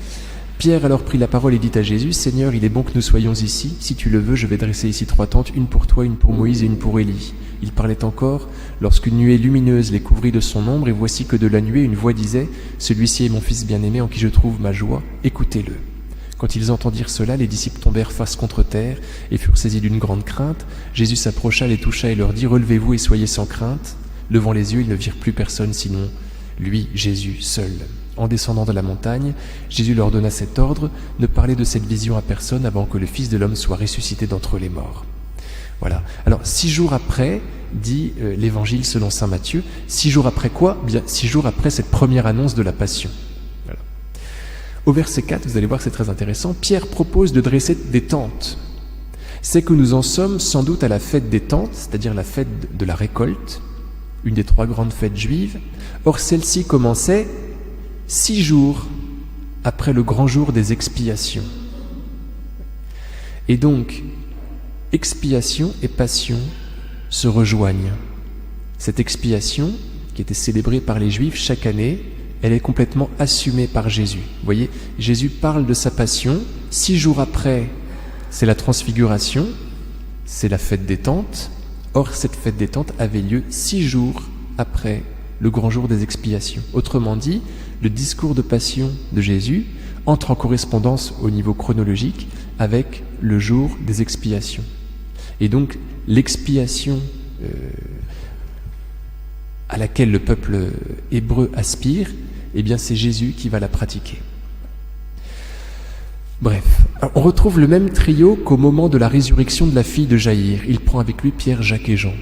Pierre alors prit la parole et dit à Jésus, « Seigneur, il est bon que nous soyons ici. Si tu le veux, je vais dresser ici 3 tentes, une pour toi, une pour Moïse et une pour Élie. » Il parlait encore lorsqu'une nuée lumineuse les couvrit de son ombre, et voici que de la nuée une voix disait, « Celui-ci est mon fils bien-aimé en qui je trouve ma joie, écoutez-le. » Quand ils entendirent cela, les disciples tombèrent face contre terre et furent saisis d'une grande crainte. Jésus s'approcha, les toucha et leur dit, « Relevez-vous et soyez sans crainte. » Levant les yeux, ils ne virent plus personne sinon lui, Jésus, seul. En descendant de la montagne, Jésus leur donna cet ordre, « Ne parlez de cette vision à personne avant que le Fils de l'homme soit ressuscité d'entre les morts. » Voilà. Alors, 6 jours après, dit l'Évangile selon saint Matthieu, 6 jours après quoi ? Bien, 6 jours après cette première annonce de la Passion. Voilà. Au verset 4, vous allez voir que c'est très intéressant, Pierre propose de dresser des tentes. C'est que nous en sommes sans doute à la fête des tentes, c'est-à-dire la fête de la récolte, une des 3 grandes fêtes juives. Or, celle-ci commençait 6 jours après le grand jour des expiations. Et donc, expiation et passion se rejoignent. Cette expiation, qui était célébrée par les Juifs chaque année, elle est complètement assumée par Jésus. Vous voyez, Jésus parle de sa passion. 6 jours après, c'est la transfiguration, c'est la fête des tentes. Or, cette fête des tentes avait lieu 6 jours après le grand jour des expiations. Autrement dit, le discours de passion de Jésus entre en correspondance au niveau chronologique avec le jour des expiations. Et donc, l'expiation à laquelle le peuple hébreu aspire, eh bien, c'est Jésus qui va la pratiquer. Bref, on retrouve le même trio qu'au moment de la résurrection de la fille de Jaïr. Il prend avec lui Pierre, Jacques et Jean.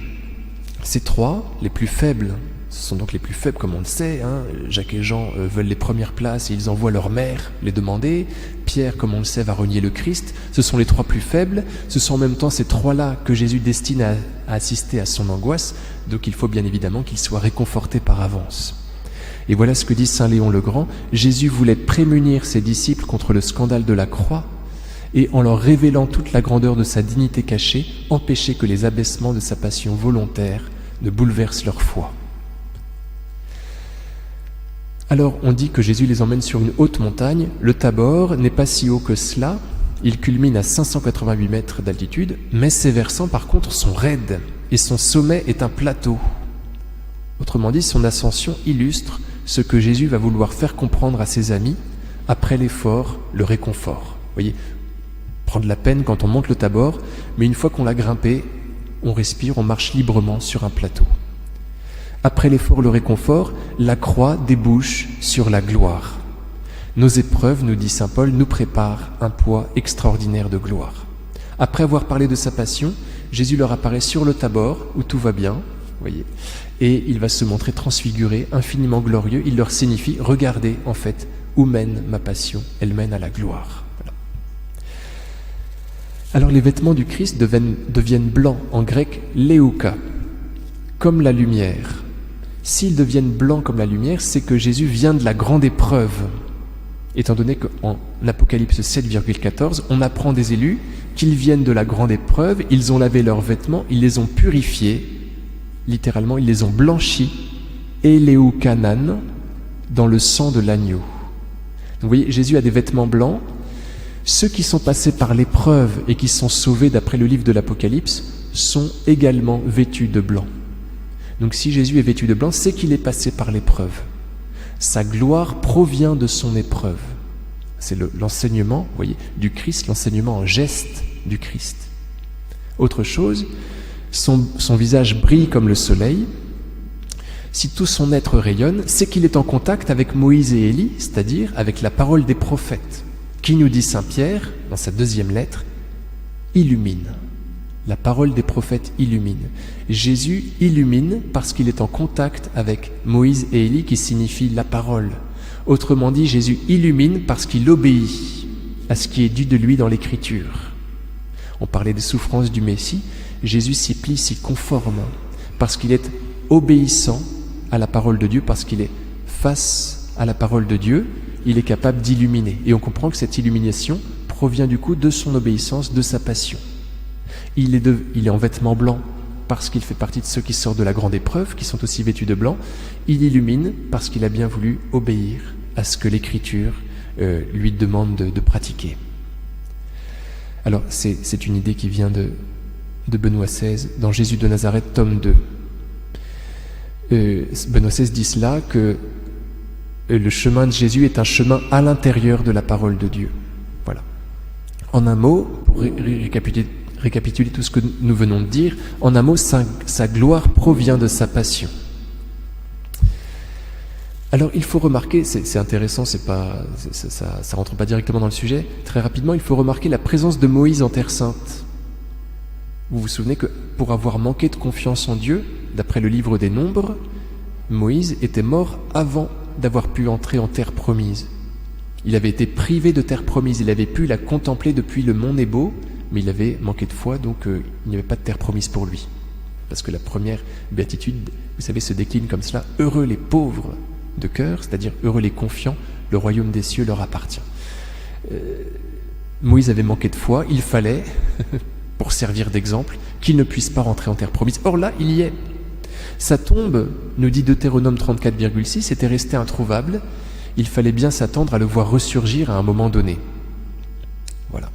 Ces 3, les plus faibles, ce sont donc les plus faibles comme on le sait, Jacques et Jean veulent les premières places et ils envoient leur mère les demander. Pierre, comme on le sait, va renier le Christ. Ce sont les 3 plus faibles. Ce sont en même temps ces 3-là que Jésus destine à assister à son angoisse. Donc il faut bien évidemment qu'ils soient réconfortés par avance. Et voilà ce que dit saint Léon le Grand. Jésus voulait prémunir ses disciples contre le scandale de la croix et en leur révélant toute la grandeur de sa dignité cachée, empêcher que les abaissements de sa passion volontaire ne bouleversent leur foi. Alors on dit que Jésus les emmène sur une haute montagne. Le Tabor n'est pas si haut que cela. Il culmine à 588 mètres d'altitude, mais ses versants par contre sont raides et son sommet est un plateau. Autrement dit, son ascension illustre ce que Jésus va vouloir faire comprendre à ses amis. Après l'effort, le réconfort. Vous voyez, prendre la peine quand on monte le Tabor, mais une fois qu'on l'a grimpé, on respire, on marche librement sur un plateau. Après l'effort, le réconfort, la croix débouche sur la gloire. Nos épreuves, nous dit saint Paul, nous préparent un poids extraordinaire de gloire. Après avoir parlé de sa passion, Jésus leur apparaît sur le Tabor, où tout va bien, voyez, et il va se montrer transfiguré, infiniment glorieux. Il leur signifie, regardez en fait, où mène ma passion, elle mène à la gloire. Voilà. Alors les vêtements du Christ deviennent blancs, en grec léouka, comme la lumière. S'ils deviennent blancs comme la lumière, c'est que Jésus vient de la grande épreuve. Étant donné qu'en Apocalypse 7,14, on apprend des élus qu'ils viennent de la grande épreuve, ils ont lavé leurs vêtements, ils les ont purifiés, littéralement, ils les ont blanchis, Éléoukanan, dans le sang de l'agneau. Donc vous voyez, Jésus a des vêtements blancs. Ceux qui sont passés par l'épreuve et qui sont sauvés d'après le livre de l'Apocalypse sont également vêtus de blanc. Donc si Jésus est vêtu de blanc, c'est qu'il est passé par l'épreuve. Sa gloire provient de son épreuve. C'est l'enseignement, vous voyez, du Christ, l'enseignement en geste du Christ. Autre chose, son visage brille comme le soleil. Si tout son être rayonne, c'est qu'il est en contact avec Moïse et Élie, c'est-à-dire avec la parole des prophètes, qui nous dit saint Pierre, dans sa 2e lettre, illumine. La parole des prophètes illumine. Jésus illumine parce qu'il est en contact avec Moïse et Élie, qui signifie la parole. Autrement dit, Jésus illumine parce qu'il obéit à ce qui est dû de lui dans l'Écriture. On parlait des souffrances du Messie. Jésus s'y plie, s'y conforme, parce qu'il est obéissant à la parole de Dieu, parce qu'il est face à la parole de Dieu, il est capable d'illuminer. Et on comprend que cette illumination provient du coup de son obéissance, de sa passion. Il est en vêtements blancs parce qu'il fait partie de ceux qui sortent de la grande épreuve, qui sont aussi vêtus de blanc. Il illumine parce qu'il a bien voulu obéir à ce que l'Écriture lui demande de pratiquer. Alors, c'est une idée qui vient de Benoît XVI, dans Jésus de Nazareth, tome 2. Benoît XVI dit cela, que le chemin de Jésus est un chemin à l'intérieur de la parole de Dieu. Voilà. En un mot, pour récapituler tout ce que nous venons de dire, en un mot, sa gloire provient de sa passion. Alors il faut remarquer, c'est intéressant, ça rentre pas directement dans le sujet, très rapidement, il faut remarquer la présence de Moïse en Terre Sainte. Vous vous souvenez que pour avoir manqué de confiance en Dieu, d'après le livre des Nombres, Moïse était mort avant d'avoir pu entrer en terre promise. Il avait été privé de terre promise, il avait pu la contempler depuis le mont Nebo, mais il avait manqué de foi, donc il n'y avait pas de terre promise pour lui. Parce que la première béatitude, vous savez, se décline comme cela: heureux les pauvres de cœur, c'est-à-dire heureux les confiants, le royaume des cieux leur appartient. Moïse avait manqué de foi, il fallait, pour servir d'exemple, qu'il ne puisse pas rentrer en terre promise. Or là, il y est. Sa tombe, nous dit Deutéronome 34,6, était restée introuvable. Il fallait bien s'attendre à le voir ressurgir à un moment donné. Voilà.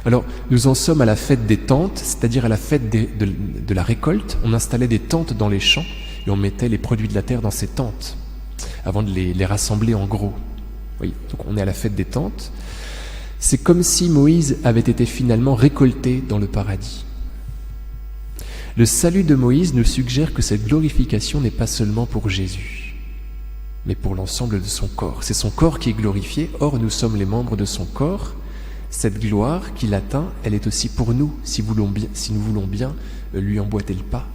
Alors, nous en sommes à la fête des tentes, c'est-à-dire à la fête de la récolte. On installait des tentes dans les champs et on mettait les produits de la terre dans ces tentes avant de les rassembler en gros. Oui, donc on est à la fête des tentes. C'est comme si Moïse avait été finalement récolté dans le paradis. Le salut de Moïse nous suggère que cette glorification n'est pas seulement pour Jésus, mais pour l'ensemble de son corps. C'est son corps qui est glorifié, or nous sommes les membres de son corps. Cette gloire qu'il atteint, elle est aussi pour nous, si nous voulons bien lui emboîter le pas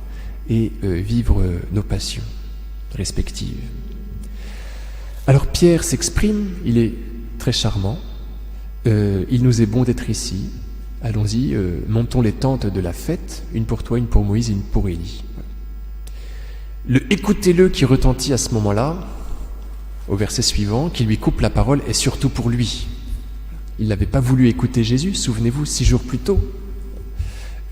et vivre nos passions respectives. Alors Pierre s'exprime, il est très charmant, il nous est bon d'être ici, allons-y, montons les tentes de la fête, une pour toi, une pour Moïse et une pour Élie. Le « écoutez-le » qui retentit à ce moment-là, au verset suivant, qui lui coupe la parole, est surtout pour lui. Il n'avait pas voulu écouter Jésus, souvenez-vous, 6 jours plus tôt.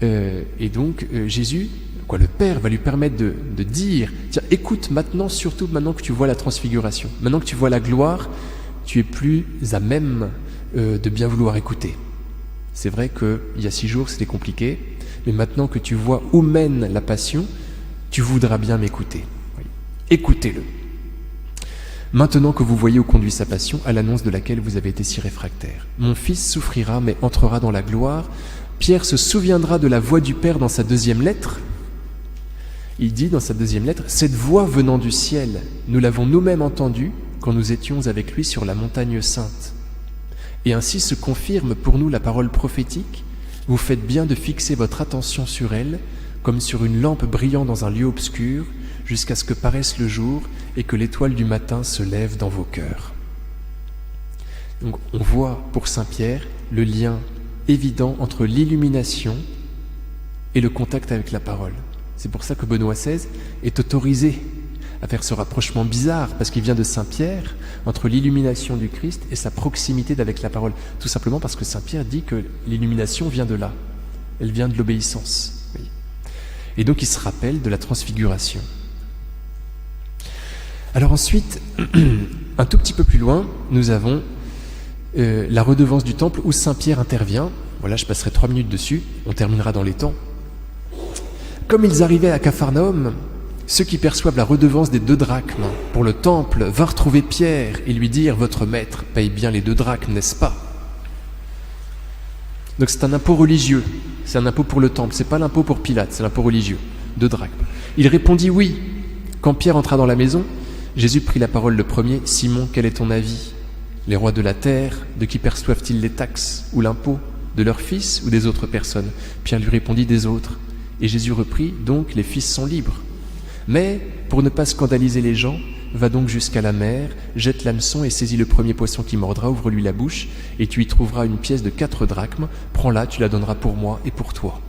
Et donc Jésus, le Père va lui permettre de dire, tiens, écoute maintenant, surtout maintenant que tu vois la transfiguration, maintenant que tu vois la gloire, tu es plus à même de bien vouloir écouter. C'est vrai qu'il y a 6 jours, c'était compliqué, mais maintenant que tu vois où mène la passion, tu voudras bien m'écouter. Oui. Écoutez-le. Maintenant que vous voyez où conduit sa passion, à l'annonce de laquelle vous avez été si réfractaire. Mon fils souffrira, mais entrera dans la gloire. Pierre se souviendra de la voix du Père dans sa 2e lettre. Il dit dans sa 2e lettre, « Cette voix venant du ciel, nous l'avons nous-mêmes entendue quand nous étions avec lui sur la montagne sainte. Et ainsi se confirme pour nous la parole prophétique. Vous faites bien de fixer votre attention sur elle, comme sur une lampe brillant dans un lieu obscur, jusqu'à ce que paraisse le jour et que l'étoile du matin se lève dans vos cœurs. » Donc on voit pour saint Pierre le lien évident entre l'illumination et le contact avec la parole. C'est pour ça que Benoît XVI est autorisé à faire ce rapprochement bizarre, parce qu'il vient de saint Pierre, entre l'illumination du Christ et sa proximité avec la parole. Tout simplement parce que saint Pierre dit que l'illumination vient de là, elle vient de l'obéissance. Et donc il se rappelle de la transfiguration. Alors ensuite, un tout petit peu plus loin, nous avons la redevance du temple où saint Pierre intervient. Voilà, je passerai 3 minutes dessus, on terminera dans les temps. Comme ils arrivaient à Capharnaüm, ceux qui perçoivent la redevance des 2 drachmes pour le temple vinrent retrouver Pierre et lui dirent « Votre maître paye bien les 2 drachmes, n'est-ce pas ?» Donc c'est un impôt religieux, c'est un impôt pour le temple, c'est pas l'impôt pour Pilate, c'est l'impôt religieux, 2 drachmes. Il répondit « Oui ». Quand Pierre entra dans la maison, Jésus prit la parole le premier. « Simon, quel est ton avis ? Les rois de la terre, de qui perçoivent-ils les taxes ou l'impôt ? De leurs fils ou des autres personnes ?» Pierre lui répondit « Des autres ». Et Jésus reprit, « Donc les fils sont libres. Mais, pour ne pas scandaliser les gens, va donc jusqu'à la mer, jette l'hameçon et saisis le premier poisson qui mordra, ouvre-lui la bouche, et tu y trouveras une pièce de 4 drachmes, prends-la, tu la donneras pour moi et pour toi. »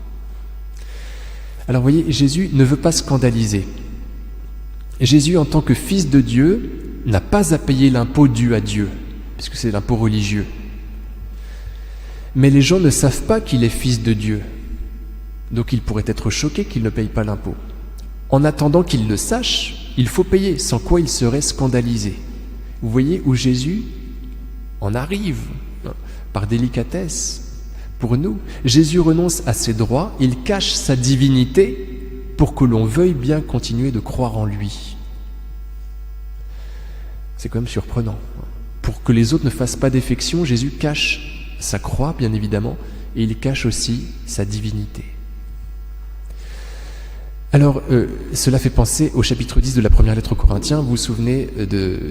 Alors vous voyez, Jésus ne veut pas scandaliser. Jésus, en tant que fils de Dieu, n'a pas à payer l'impôt dû à Dieu, puisque c'est l'impôt religieux. Mais les gens ne savent pas qu'il est fils de Dieu. Donc ils pourraient être choqués qu'il ne paye pas l'impôt. En attendant qu'ils le sachent, il faut payer, sans quoi il serait scandalisé. Vous voyez où Jésus en arrive, par délicatesse, pour nous. Jésus renonce à ses droits, il cache sa divinité pour que l'on veuille bien continuer de croire en lui. C'est quand même surprenant. Pour que les autres ne fassent pas défection, Jésus cache sa croix, bien évidemment, et il cache aussi sa divinité. Alors, cela fait penser au chapitre 10 de la première lettre aux Corinthiens. Vous vous souvenez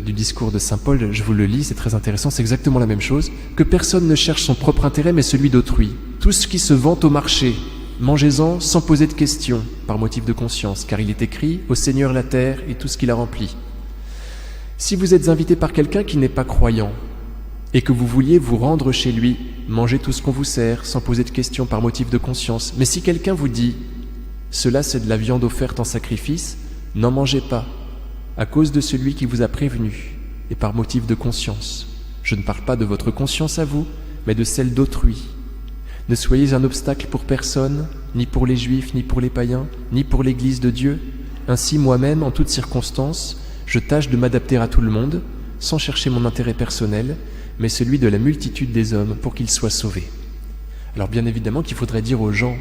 du discours de saint Paul, je vous le lis, c'est très intéressant, c'est exactement la même chose. Que personne ne cherche son propre intérêt, mais celui d'autrui. Tout ce qui se vante au marché, mangez-en sans poser de questions, par motif de conscience, car il est écrit « Au Seigneur la terre et tout ce qu'il a rempli ». Si vous êtes invité par quelqu'un qui n'est pas croyant, et que vous vouliez vous rendre chez lui, mangez tout ce qu'on vous sert, sans poser de questions, par motif de conscience. Mais si quelqu'un vous dit « Cela c'est de la viande offerte en sacrifice », n'en mangez pas, à cause de celui qui vous a prévenu, et par motif de conscience. Je ne parle pas de votre conscience à vous, mais de celle d'autrui. Ne soyez un obstacle pour personne, ni pour les Juifs, ni pour les païens, ni pour l'Église de Dieu. Ainsi moi-même, en toutes circonstances, je tâche de m'adapter à tout le monde, sans chercher mon intérêt personnel, mais celui de la multitude des hommes, pour qu'ils soient sauvés. Alors bien évidemment qu'il faudrait dire aux gens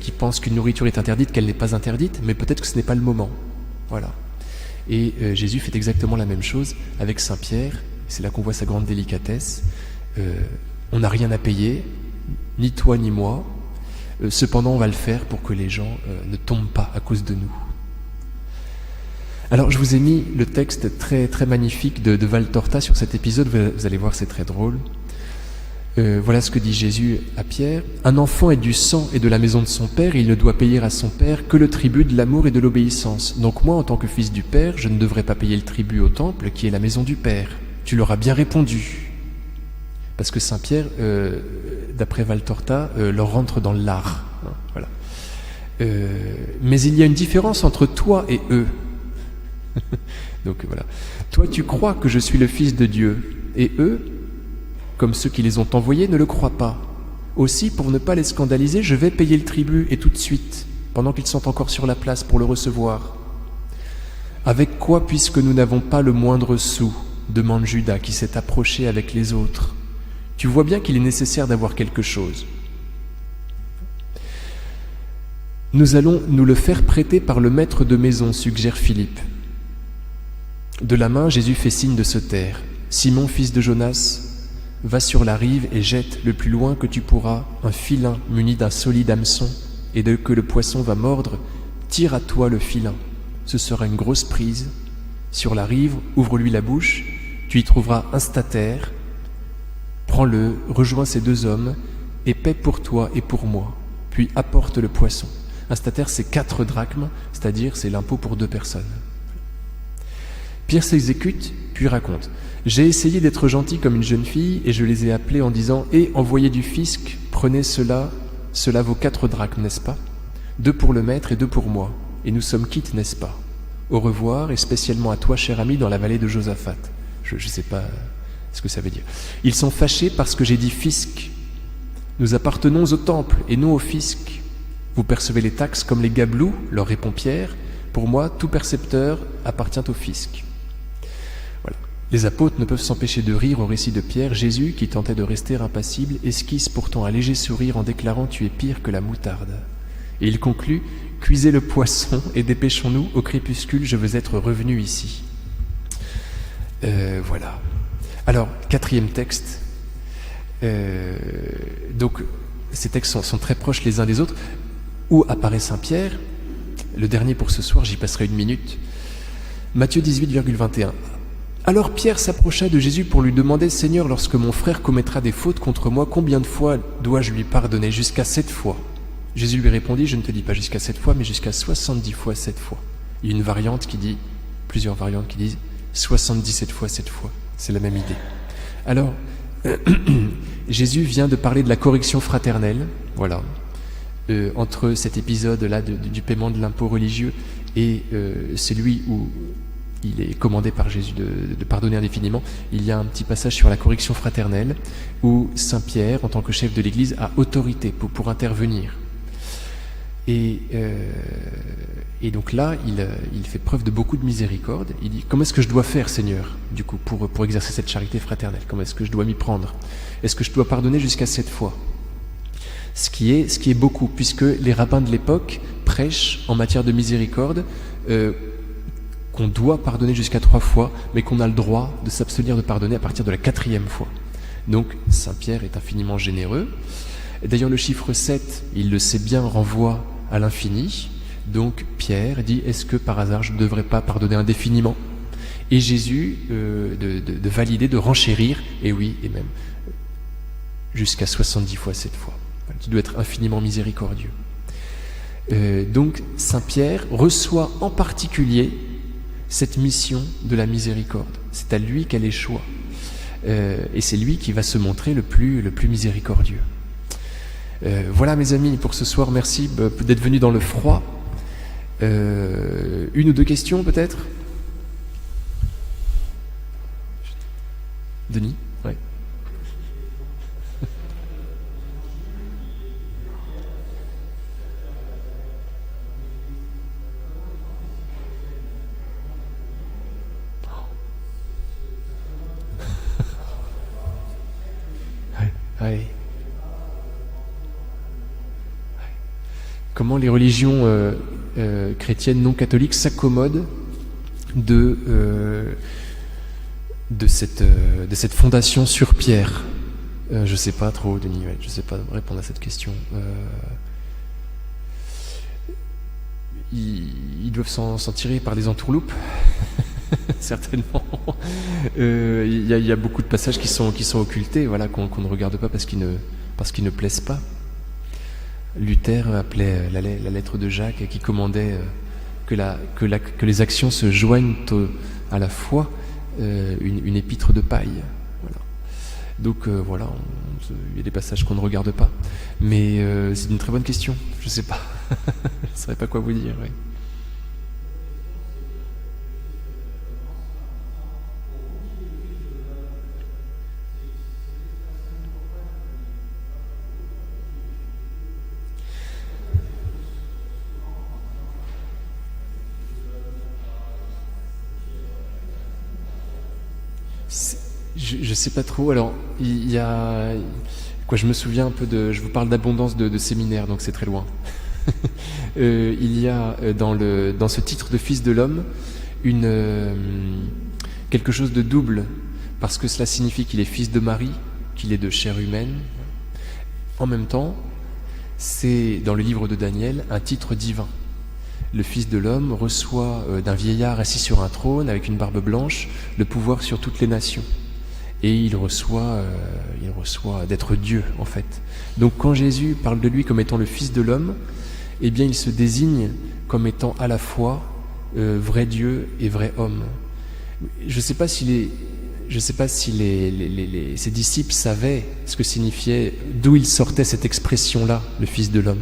qui pensent qu'une nourriture est interdite, qu'elle n'est pas interdite, mais peut-être que ce n'est pas le moment. Voilà. Et Jésus fait exactement la même chose avec Saint Pierre, c'est là qu'on voit sa grande délicatesse. On n'a rien à payer, ni toi ni moi, cependant on va le faire pour que les gens ne tombent pas à cause de nous. Alors je vous ai mis le texte très, très magnifique de Valtorta sur cet épisode, vous allez voir c'est très drôle. Voilà ce que dit Jésus à Pierre. « Un enfant est du sang et de la maison de son père, et il ne doit payer à son père que le tribut de l'amour et de l'obéissance. Donc moi, en tant que fils du père, je ne devrais pas payer le tribut au temple, qui est la maison du père. Tu leur as bien répondu. » Parce que Saint Pierre, d'après Valtorta, leur rentre dans l'art. Voilà. Mais il y a une différence entre toi et eux. Donc voilà. Toi, tu crois que je suis le Fils de Dieu, et eux, comme ceux qui les ont envoyés, ne le croient pas. Aussi, pour ne pas les scandaliser, je vais payer le tribut, et tout de suite, pendant qu'ils sont encore sur la place pour le recevoir. Avec quoi, puisque nous n'avons pas le moindre sou, demande Judas, qui s'est approché avec les autres. Tu vois bien qu'il est nécessaire d'avoir quelque chose. Nous allons nous le faire prêter par le maître de maison, suggère Philippe. De la main, Jésus fait signe de se taire. Simon, fils de Jonas, va sur la rive et jette le plus loin que tu pourras un filin muni d'un solide hameçon, et dès que le poisson va mordre, tire à toi le filin. Ce sera une grosse prise. Sur la rive, ouvre-lui la bouche, tu y trouveras un stataire. Prends-le, rejoins ces deux hommes, et paie pour toi et pour moi, puis apporte le poisson. Un stataire, c'est 4 drachmes, c'est-à-dire c'est l'impôt pour 2 personnes. Pierre s'exécute, puis raconte. J'ai essayé d'être gentil comme une jeune fille, et je les ai appelés en disant « Et envoyez du fisc, prenez cela vaut 4 drachmes, n'est-ce pas? 2 pour le maître et 2 pour moi, et nous sommes quittes, n'est-ce pas? Au revoir, et spécialement à toi, cher ami, dans la vallée de Josaphat. » Je ne sais pas ce que ça veut dire. Ils sont fâchés parce que j'ai dit fisc. Nous appartenons au temple et non au fisc. Vous percevez les taxes comme les gabelous, leur répond Pierre. Pour moi, tout percepteur appartient au fisc. Voilà. Les apôtres ne peuvent s'empêcher de rire au récit de Pierre. Jésus, qui tentait de rester impassible, esquisse pourtant un léger sourire en déclarant « Tu es pire que la moutarde ». Et il conclut « Cuisez le poisson et dépêchons-nous, au crépuscule, je veux être revenu ici. » Voilà. Alors, 4e texte. Donc, ces textes sont très proches les uns des autres. Où apparaît Saint Pierre? Le dernier pour ce soir, j'y passerai 1 minute. Matthieu 18,21. Alors Pierre s'approcha de Jésus pour lui demander « Seigneur, lorsque mon frère commettra des fautes contre moi, combien de fois dois-je lui pardonner? Jusqu'à 7 fois. » Jésus lui répondit « Je ne te dis pas jusqu'à 7 fois, mais jusqu'à 70 fois 7 fois. » Il y a une variante qui dit, plusieurs variantes qui disent 77 fois 7 fois. C'est la même idée. Alors, Jésus vient de parler de la correction fraternelle, voilà, entre cet épisode-là du paiement de l'impôt religieux et celui où il est commandé par Jésus de pardonner indéfiniment. Il y a un petit passage sur la correction fraternelle où Saint Pierre, en tant que chef de l'Église, a autorité pour intervenir. Et donc là, il fait preuve de beaucoup de miséricorde. Il dit, comment est-ce que je dois faire, Seigneur, du coup, pour exercer cette charité fraternelle? Comment est-ce que je dois m'y prendre? Est-ce que je dois pardonner jusqu'à 7 fois? Ce qui est beaucoup, puisque les rabbins de l'époque prêchent en matière de miséricorde qu'on doit pardonner jusqu'à 3 fois, mais qu'on a le droit de s'abstenir de pardonner à partir de la 4e fois. Donc, Saint Pierre est infiniment généreux. D'ailleurs, le chiffre 7, il le sait bien, renvoie à l'infini. Donc, Pierre dit, est-ce que par hasard je ne devrais pas pardonner indéfiniment? Et Jésus de valider, de renchérir, et oui, et même jusqu'à 70 fois 7 fois. Tu dois être infiniment miséricordieux. Donc, Saint Pierre reçoit en particulier cette mission de la miséricorde. C'est à lui qu'elle est choix. Et c'est lui qui va se montrer le plus miséricordieux. Voilà mes amis pour ce soir, merci d'être venus dans le froid. Une ou deux questions peut-être? Denis? Ouais. Ouais. Comment les religions chrétiennes non catholiques s'accommodent de cette fondation sur Pierre? Je sais pas trop, Denis, ouais, je sais pas répondre à cette question. Ils doivent s'en tirer par des entourloupes. Certainement. Il y a beaucoup de passages qui sont occultés, voilà, qu'on ne regarde pas parce qu'ils ne plaisent pas. Luther appelait la lettre de Jacques qui commandait que les actions se joignent à la foi, une épître de paille. Voilà. Donc voilà, il y a des passages qu'on ne regarde pas. Mais c'est une très bonne question, je ne sais pas. Je ne saurais pas quoi vous dire. Oui. Je sais pas trop. Alors, il y a quoi? Je me souviens un peu je vous parle d'abondance de séminaires, donc c'est très loin. Il y a dans ce titre de Fils de l'homme quelque chose de double, parce que cela signifie qu'il est fils de Marie, qu'il est de chair humaine. En même temps, c'est dans le livre de Daniel un titre divin. Le Fils de l'homme reçoit d'un vieillard assis sur un trône avec une barbe blanche le pouvoir sur toutes les nations. Et il reçoit d'être Dieu, en fait. Donc quand Jésus parle de lui comme étant le Fils de l'homme, eh bien il se désigne comme étant à la fois vrai Dieu et vrai homme. Je ne sais pas si ses disciples savaient ce que signifiait, d'où il sortait cette expression-là, le Fils de l'homme.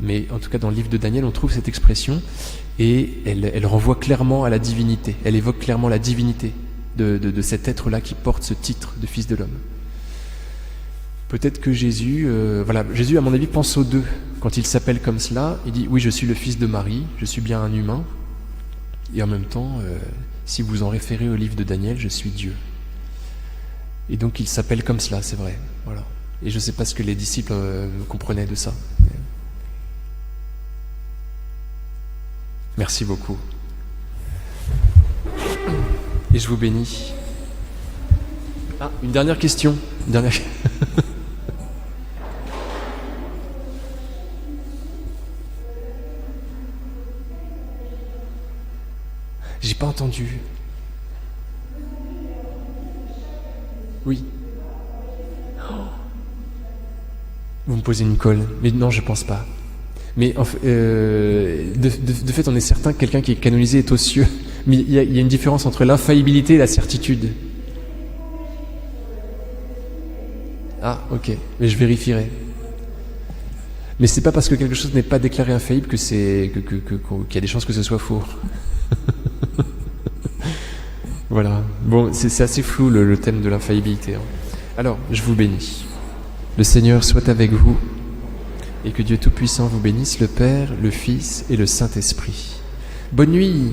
Mais en tout cas, dans le livre de Daniel, on trouve cette expression et elle renvoie clairement à la divinité. Elle évoque clairement la divinité de cet être-là qui porte ce titre de Fils de l'homme. Peut-être que Jésus, Jésus, à mon avis, pense aux deux. Quand il s'appelle comme cela, il dit « Oui, je suis le fils de Marie, je suis bien un humain. Et en même temps, si vous en référez au livre de Daniel, je suis Dieu. » Et donc, il s'appelle comme cela, c'est vrai. Voilà. Et je ne sais pas ce que les disciples comprenaient de ça. Merci beaucoup. Et je vous bénis. Ah, une dernière question. J'ai pas entendu. Oui. Vous me posez une colle. Mais non, je pense pas. Mais de fait, on est certain que quelqu'un qui est canonisé est aux cieux. Mais il y a une différence entre l'infaillibilité et la certitude. Ah, ok. Mais je vérifierai. Mais c'est pas parce que quelque chose n'est pas déclaré infaillible qu'il y a des chances que ce soit faux. Voilà. Bon, c'est assez flou le thème de l'infaillibilité. Alors, je vous bénis. Le Seigneur soit avec vous et que Dieu Tout-Puissant vous bénisse, le Père, le Fils et le Saint-Esprit. Bonne nuit!